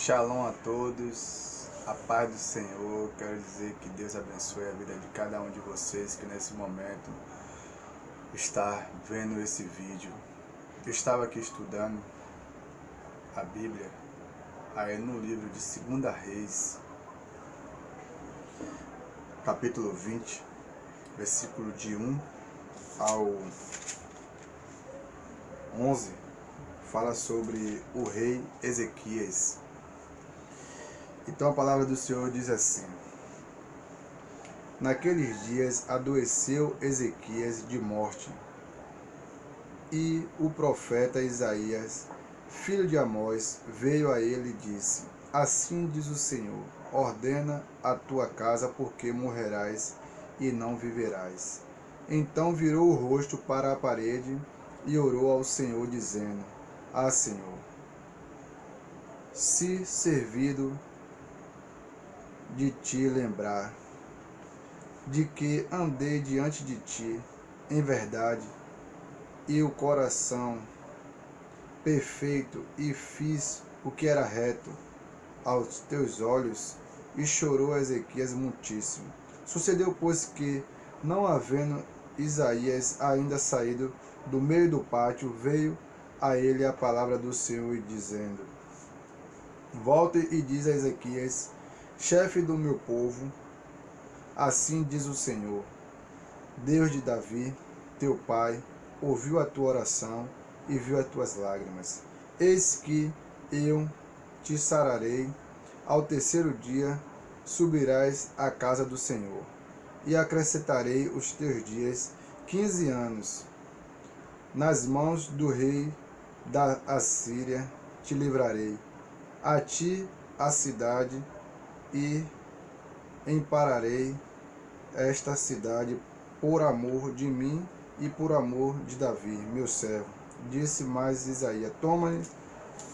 Shalom a todos, a paz do Senhor. Quero dizer que Deus abençoe a vida de cada um de vocês que nesse momento está vendo esse vídeo. Eu estava aqui estudando a Bíblia, aí no livro de 2 Reis, capítulo 20, versículo de 1 ao 11, fala sobre o rei Ezequias. Então a palavra do Senhor diz assim: Naqueles dias adoeceu Ezequias de morte, e o profeta Isaías, filho de Amós, veio a ele e disse: Assim diz o Senhor, ordena a tua casa, porque morrerás e não viverás. Então virou o rosto para a parede e orou ao Senhor, dizendo: Ah, Senhor, se servido de ti lembrar, de que andei diante de ti em verdade e o coração perfeito, e fiz o que era reto aos teus olhos. E chorou Ezequias muitíssimo. Sucedeu, pois, que, não havendo Isaías ainda saído do meio do pátio, veio a ele a palavra do Senhor, dizendo: Volta e diz a Ezequias, chefe do meu povo, assim diz o Senhor, Deus de Davi, teu pai, ouviu a tua oração e viu as tuas lágrimas. Eis que eu te sararei, ao terceiro dia subirás à casa do Senhor, e acrescentarei os teus dias 15 anos. Nas mãos do rei da Assíria te livrarei, a ti a cidade, e empararei esta cidade por amor de mim e por amor de Davi, meu servo. Disse mais Isaías: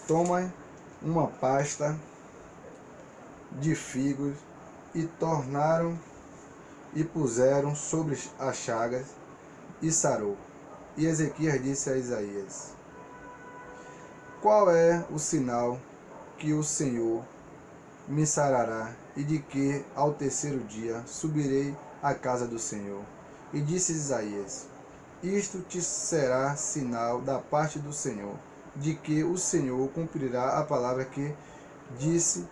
Toma uma pasta de figos, e tornaram e puseram sobre as chagas, e sarou. E Ezequias disse a Isaías: Qual é o sinal que o Senhor me sarará, e de que ao terceiro dia subirei à casa do Senhor? E disse Isaías: Isto te será sinal da parte do Senhor, de que o Senhor cumprirá a palavra que disse: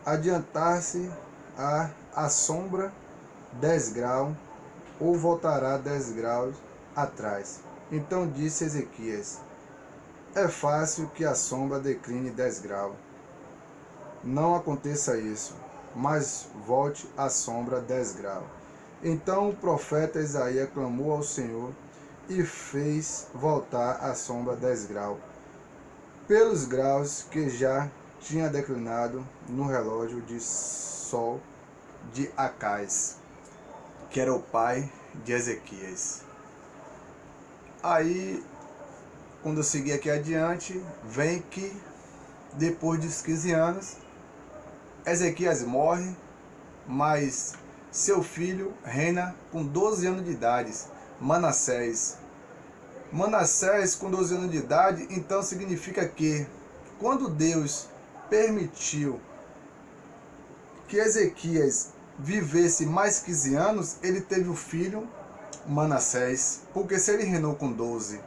adiantar-se a sombra 10 graus, ou voltará 10 graus atrás. Então disse Ezequias: É fácil que a sombra decline 10 graus. Não aconteça isso, mas volte a sombra 10 graus. Então o profeta Isaías clamou ao Senhor e fez voltar a sombra 10 graus, pelos graus que já tinha declinado no relógio de sol de Acais, que era o pai de Ezequias. Aí, quando eu seguir aqui adiante, vem que depois dos 15 anos, Ezequias morre, mas seu filho reina com 12 anos de idade, Manassés. Manassés com 12 anos de idade, então significa que quando Deus permitiu que Ezequias vivesse mais 15 anos, ele teve o filho Manassés, porque se ele reinou com 12,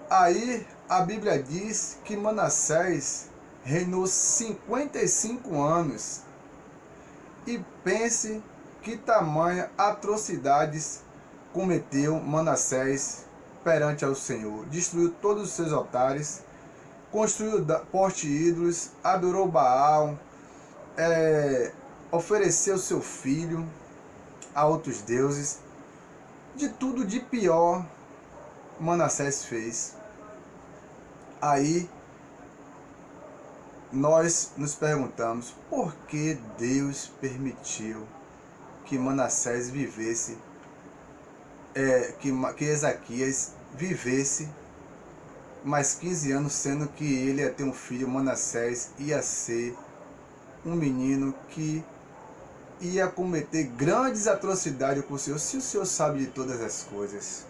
aí a Bíblia diz que Manassés reinou 55 anos. E pense que tamanha atrocidades cometeu Manassés perante ao Senhor. Destruiu todos os seus altares, construiu poste ídolos, adorou Baal, ofereceu seu filho a outros deuses. De tudo de pior Manassés fez. Aí nós nos perguntamos por que Deus permitiu que Manassés vivesse, que Ezequias vivesse mais 15 anos, sendo que ele ia ter um filho, Manassés ia ser um menino que ia cometer grandes atrocidades com o Senhor, se o Senhor sabe de todas as coisas.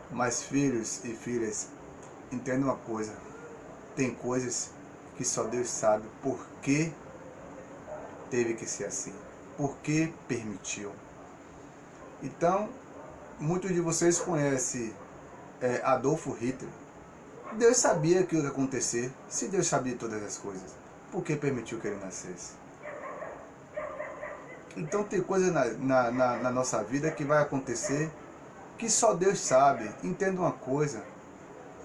Mas filhos e filhas, entenda uma coisa: tem coisas que só Deus sabe por que teve que ser assim, por que permitiu. Então, muitos de vocês conhecem Adolfo Hitler. Deus sabia que ia acontecer. Se Deus sabia de todas as coisas, por que permitiu que ele nascesse? Então tem coisas na nossa vida que vai acontecer que só Deus sabe. Entenda uma coisa: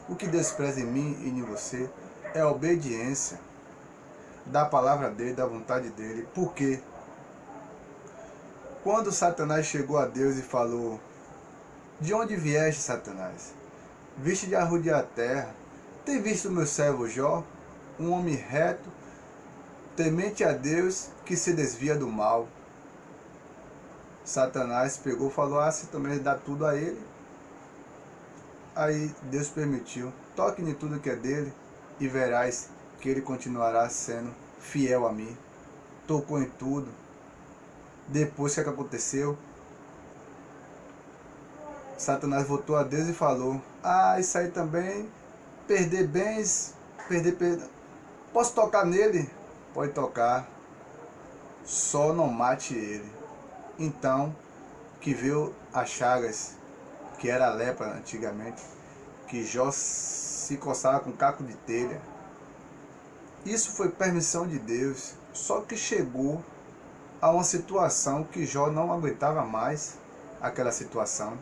o que Deus preza em mim e em você é a obediência da palavra dele, da vontade dele. Por quê? Quando Satanás chegou a Deus e falou: de onde vieste, Satanás? Viste de arrodear a terra? Tem visto o meu servo Jó, um homem reto, temente a Deus, que se desvia do mal. Satanás pegou e falou: se também dá tudo a ele. Aí Deus permitiu: toque em tudo que é dele e verás que ele continuará sendo fiel a mim. Tocou em tudo. Depois, o que aconteceu? Satanás voltou a Deus e falou: isso aí também, perder bens, perder. Posso tocar nele? Pode tocar, só não mate ele. Então, que viu as chagas, que era a lepra antigamente, que Jó se coçava com caco de telha. Isso foi permissão de Deus, só que chegou a uma situação que Jó não aguentava mais aquela situação.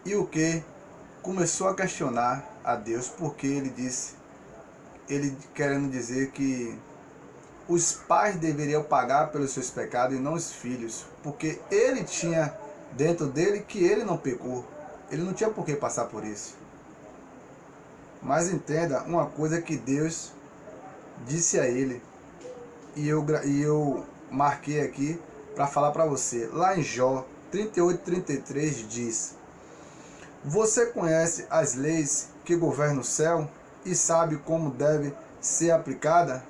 E o que? Começou a questionar a Deus, porque ele querendo dizer que os pais deveriam pagar pelos seus pecados e não os filhos, porque ele tinha dentro dele que ele não pecou, ele não tinha por que passar por isso. Mas entenda uma coisa que Deus disse a ele, e eu marquei aqui para falar para você. Lá em Jó 38:33 diz: você conhece as leis que governam o céu e sabe como deve ser aplicada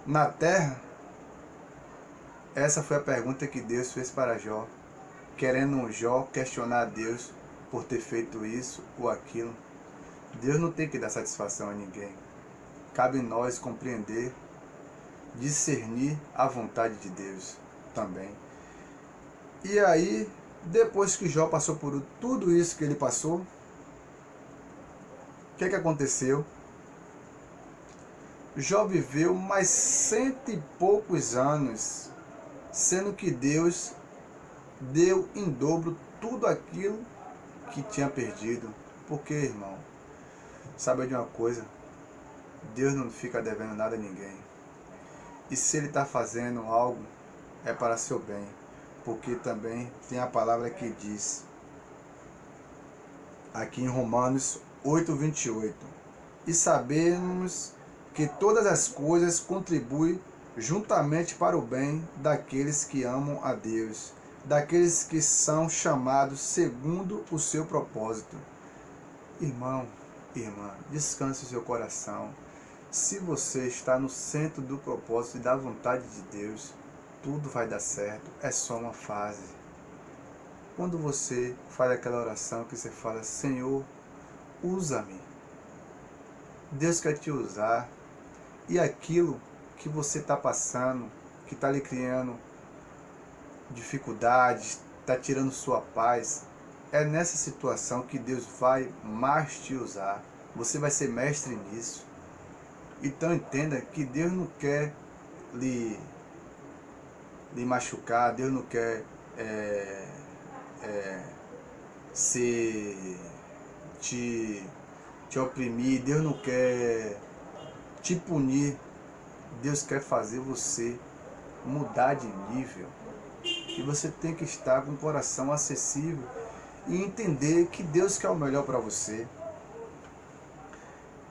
na terra? Essa foi a pergunta que Deus fez para Jó, querendo Jó questionar a Deus por ter feito isso ou aquilo. Deus não tem que dar satisfação a ninguém. Cabe nós compreender, discernir a vontade de Deus também. E aí, depois que Jó passou por tudo isso que ele passou, o que aconteceu? Jó viveu mais 100 e poucos anos, sendo que Deus deu em dobro tudo aquilo que tinha perdido. Porque, irmão, sabe de uma coisa? Deus não fica devendo nada a ninguém. E se Ele está fazendo algo, é para seu bem. Porque também tem a palavra que diz, aqui em Romanos 8:28, e sabemos que todas as coisas contribuem juntamente para o bem daqueles que amam a Deus, daqueles que são chamados segundo o seu propósito. Irmão, irmã, descanse o seu coração. Se você está no centro do propósito e da vontade de Deus, tudo vai dar certo, é só uma fase. Quando você faz aquela oração que você fala: Senhor, usa-me. Deus quer te usar. E aquilo que você está passando, que está lhe criando dificuldades, está tirando sua paz, é nessa situação que Deus vai mais te usar. Você vai ser mestre nisso. Então entenda que Deus não quer lhe machucar, Deus não quer te oprimir, Deus não quer te punir. Deus quer fazer você mudar de nível. E você tem que estar com o coração acessível e entender que Deus quer o melhor para você.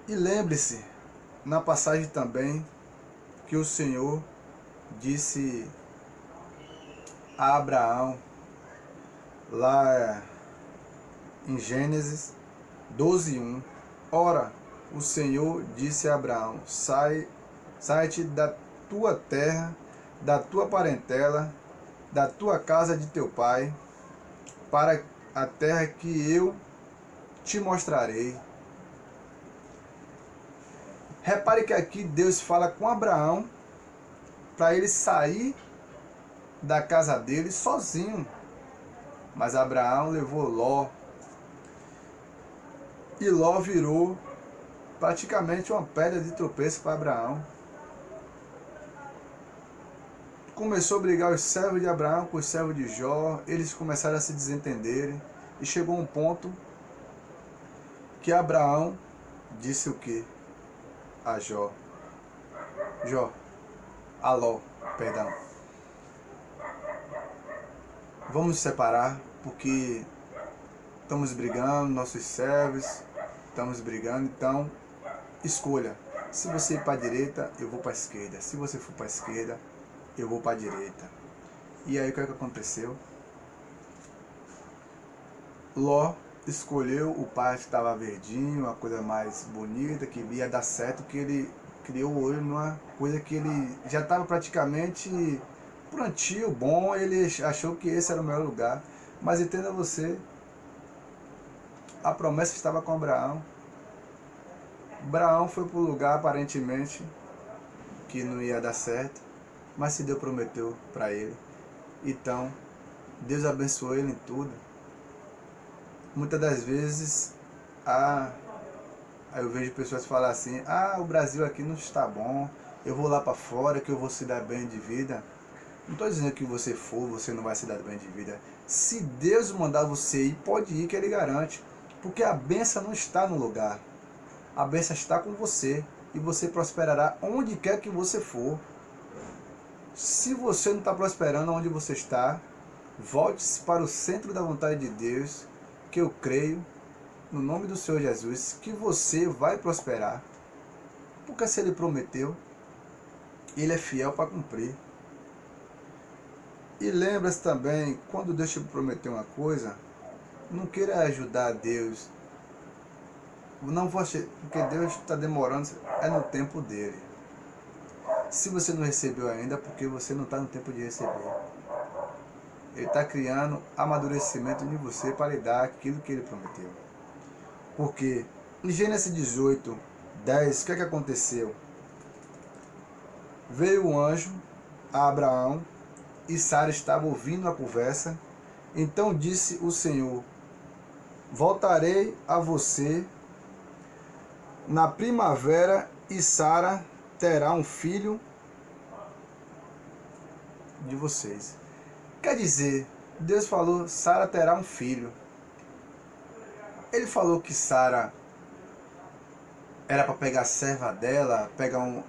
E lembre-se, na passagem também, que o Senhor disse a Abraão, lá em Gênesis 12:1, ora, o Senhor disse a Abraão: sai-te da tua terra, da tua parentela, da tua casa de teu pai, para a terra que eu te mostrarei. Repare que aqui Deus fala com Abraão para ele sair da casa dele sozinho. Mas Abraão levou Ló. E Ló virou praticamente uma pedra de tropeço para Abraão. Começou a brigar os servos de Abraão com os servos de Jó. Eles começaram a se desentenderem. E chegou um ponto que Abraão disse o quê? A Jó. A Ló, perdão. Vamos nos separar porque estamos brigando, nossos servos, estamos brigando, então escolha. Se você ir para a direita, eu vou para a esquerda. Se você for para a esquerda, eu vou para a direita. E aí o que aconteceu? Ló escolheu o pasto que estava verdinho, uma coisa mais bonita, que ia dar certo, que ele criou o olho numa coisa que ele já estava praticamente plantio bom, ele achou que esse era o melhor lugar. Mas entenda você, a promessa estava com Abraão. Abraão foi para o lugar aparentemente que não ia dar certo, mas se Deus prometeu para ele. Então, Deus abençoou ele em tudo. Muitas das vezes, eu vejo pessoas falar assim, o Brasil aqui não está bom, eu vou lá para fora que eu vou se dar bem de vida. Não estou dizendo que você for, você não vai se dar bem de vida. Se Deus mandar você ir, pode ir que Ele garante. Porque a bênção não está no lugar. A bênção está com você. E você prosperará onde quer que você for. Se você não está prosperando onde você está, volte-se para o centro da vontade de Deus, que eu creio, no nome do Senhor Jesus, que você vai prosperar. Porque se Ele prometeu, Ele é fiel para cumprir. E lembra-se também, quando Deus te prometeu uma coisa, não queira ajudar Deus. Não vou achar, porque Deus está demorando, é no tempo dele. Se você não recebeu ainda, porque você não está no tempo de receber. Ele está criando amadurecimento em você para lhe dar aquilo que ele prometeu. Porque em Gênesis 18, 10, o que aconteceu? Veio um anjo a Abraão e Sara estava ouvindo a conversa. Então disse o Senhor: voltarei a você na primavera e Sara terá um filho de vocês. Quer dizer, Deus falou, Sara terá um filho. Ele falou que Sara era para pegar a serva dela, pegar um...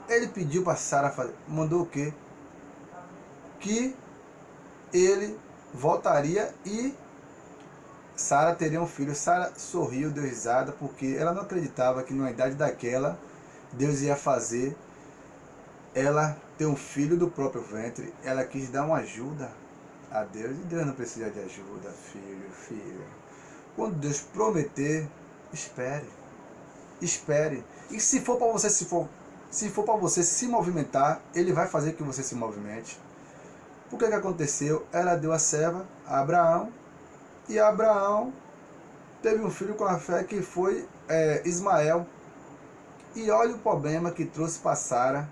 Ele pediu para Sara fazer... Mandou o quê? Que ele voltaria e Sara teria um filho. Sara sorriu, deu risada, porque ela não acreditava que numa idade daquela Deus ia fazer ela ter um filho do próprio ventre. Ela quis dar uma ajuda a Deus, e Deus não precisa de ajuda, filha. Quando Deus prometer, espere. E se for para você, se for para você se movimentar, Ele vai fazer que você se movimente. O que aconteceu? Ela deu a serva a Abraão, e Abraão teve um filho com a fé que foi Ismael. E olha o problema que trouxe para Sara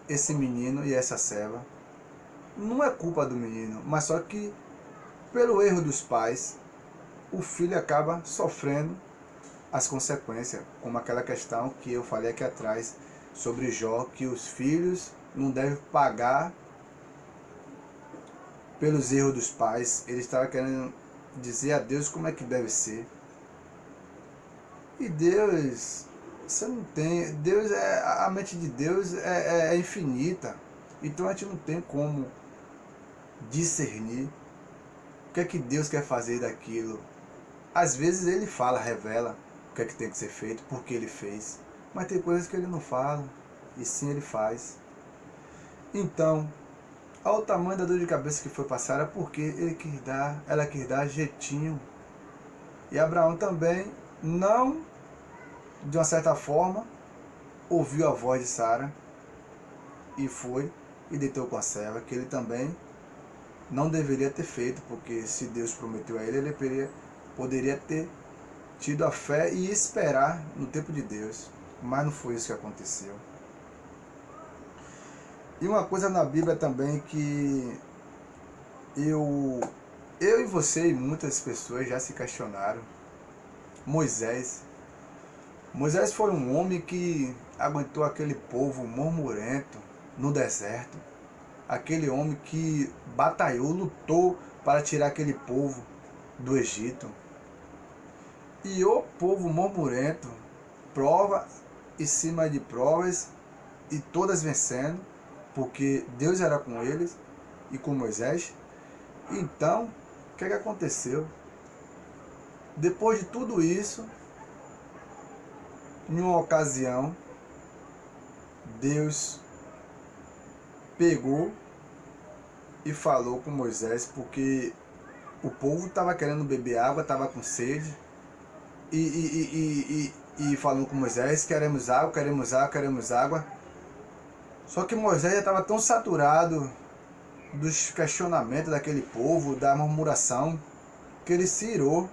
esse menino e essa serva. Não é culpa do menino, mas só que pelo erro dos pais, o filho acaba sofrendo as consequências, como aquela questão que eu falei aqui atrás sobre Jó, que os filhos não devem pagar pelos erros dos pais. Ele estava querendo dizer a Deus como é que deve ser. E Deus, você não tem... Deus a mente de Deus é infinita. Então a gente não tem como discernir o que é que Deus quer fazer daquilo. Às vezes Ele fala, revela o que é que tem que ser feito, porque Ele fez. Mas tem coisas que Ele não fala, e sim Ele faz. Então, olha o tamanho da dor de cabeça que foi passar, é porque ela quis dar jeitinho. E Abraão também, não, de uma certa forma, ouviu a voz de Sara, e foi, e deitou com a serva, que ele também não deveria ter feito, porque se Deus prometeu a ele, ele poderia ter tido a fé e esperar no tempo de Deus. Mas não foi isso que aconteceu. E uma coisa na Bíblia também que eu e você e muitas pessoas já se questionaram. Moisés. Moisés foi um homem que aguentou aquele povo murmurento no deserto. Aquele homem que batalhou, lutou para tirar aquele povo do Egito. E o povo murmurento, prova em cima de provas, e todas vencendo, porque Deus era com eles e com Moisés. Então, o que aconteceu? Depois de tudo isso, em uma ocasião, Deus pegou e falou com Moisés, porque o povo estava querendo beber água, estava com sede, e falou com Moisés: queremos água, queremos água, queremos água. Só que Moisés já estava tão saturado dos questionamentos daquele povo, da murmuração, que ele se irou.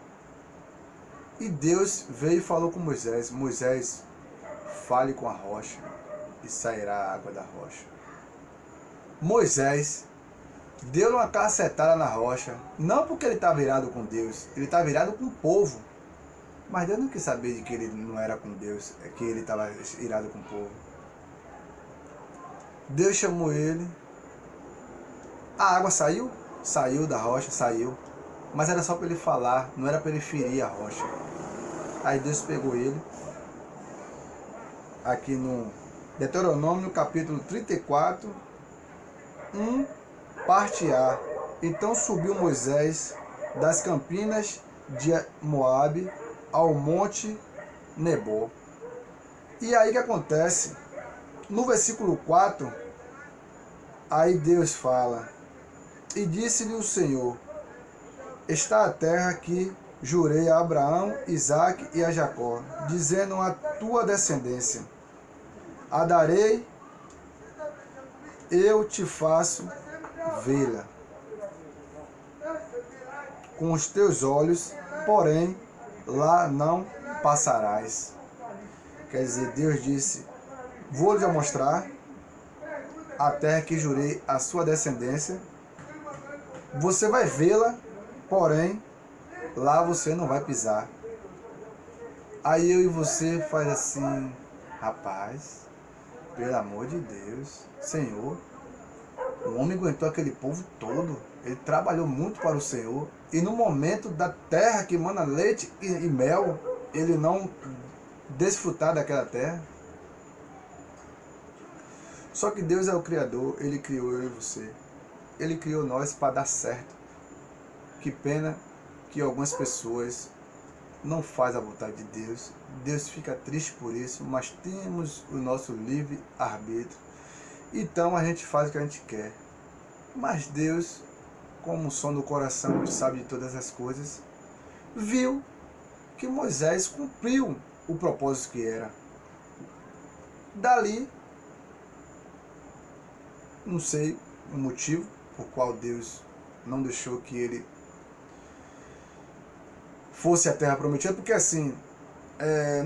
E Deus veio e falou com Moisés: Moisés, fale com a rocha e sairá a água da rocha. Moisés deu uma cacetada na rocha, não porque ele estava irado com Deus, ele estava irado com o povo. Mas Deus não quis saber de que ele não era com Deus, é que ele estava irado com o povo. Deus chamou ele, a água saiu? Saiu da rocha, saiu. Mas era só para ele falar, não era para ele ferir a rocha. Aí Deus pegou ele, aqui no Deuteronômio capítulo 34, 1, parte A. Então subiu Moisés das campinas de Moabe ao monte Nebo. E aí o que acontece? No versículo 4, aí Deus fala: e disse-lhe o Senhor: está a terra que jurei a Abraão, Isaque e a Jacó, dizendo a tua descendência: a darei, eu te faço vê-la com os teus olhos, porém lá não passarás. Quer dizer, Deus disse: vou lhe mostrar a terra que jurei a sua descendência, você vai vê-la, porém lá você não vai pisar. Aí eu e você faz assim: rapaz, pelo amor de Deus, Senhor, o homem aguentou aquele povo todo, ele trabalhou muito para o Senhor, e no momento da terra que manda leite e mel, ele não desfrutar daquela terra. Só que Deus é o Criador, Ele criou eu e você, Ele criou nós para dar certo. Que pena que algumas pessoas não fazem a vontade de Deus, Deus fica triste por isso, mas temos o nosso livre arbítrio, então a gente faz o que a gente quer. Mas Deus, como o som do coração, sabe de todas as coisas, viu que Moisés cumpriu o propósito que era. Dali, não sei o motivo por qual Deus não deixou que ele fosse a terra prometida, porque assim,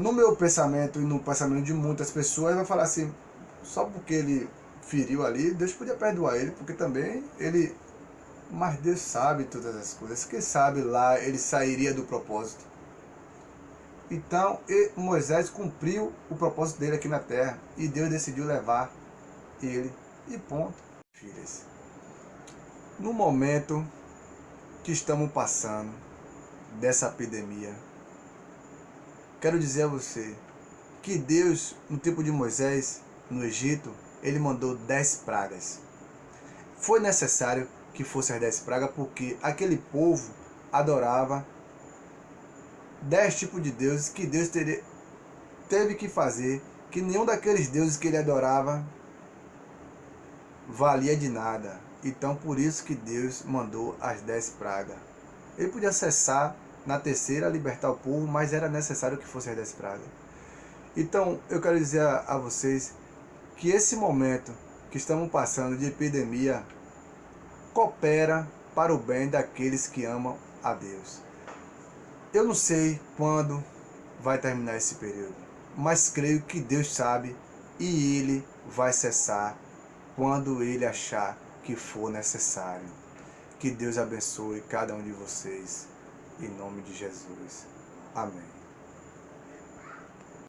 no meu pensamento e no pensamento de muitas pessoas, vai falar assim: só porque ele feriu ali, Deus podia perdoar ele, porque também ele... Mas Deus sabe todas as coisas, quem sabe lá ele sairia do propósito. Então Moisés cumpriu o propósito dele aqui na terra, e Deus decidiu levar ele, e ponto. Filhas, no momento que estamos passando dessa epidemia, quero dizer a você que Deus, no tempo de Moisés, no Egito, ele mandou 10 pragas. Foi necessário que fossem as 10 pragas, porque aquele povo adorava 10 tipos de deuses que Deus teve que fazer, que nenhum daqueles deuses que ele adorava valia de nada. Então por isso que Deus mandou as 10 pragas. Ele podia cessar na terceira, libertar o povo, mas era necessário que fossem as 10 pragas. Então eu quero dizer a vocês que esse momento que estamos passando de epidemia coopera para o bem daqueles que amam a Deus. Eu não sei quando vai terminar esse período. mas creio que Deus sabe e Ele vai cessar quando Ele achar que for necessário. Que Deus abençoe cada um de vocês, em nome de Jesus. Amém.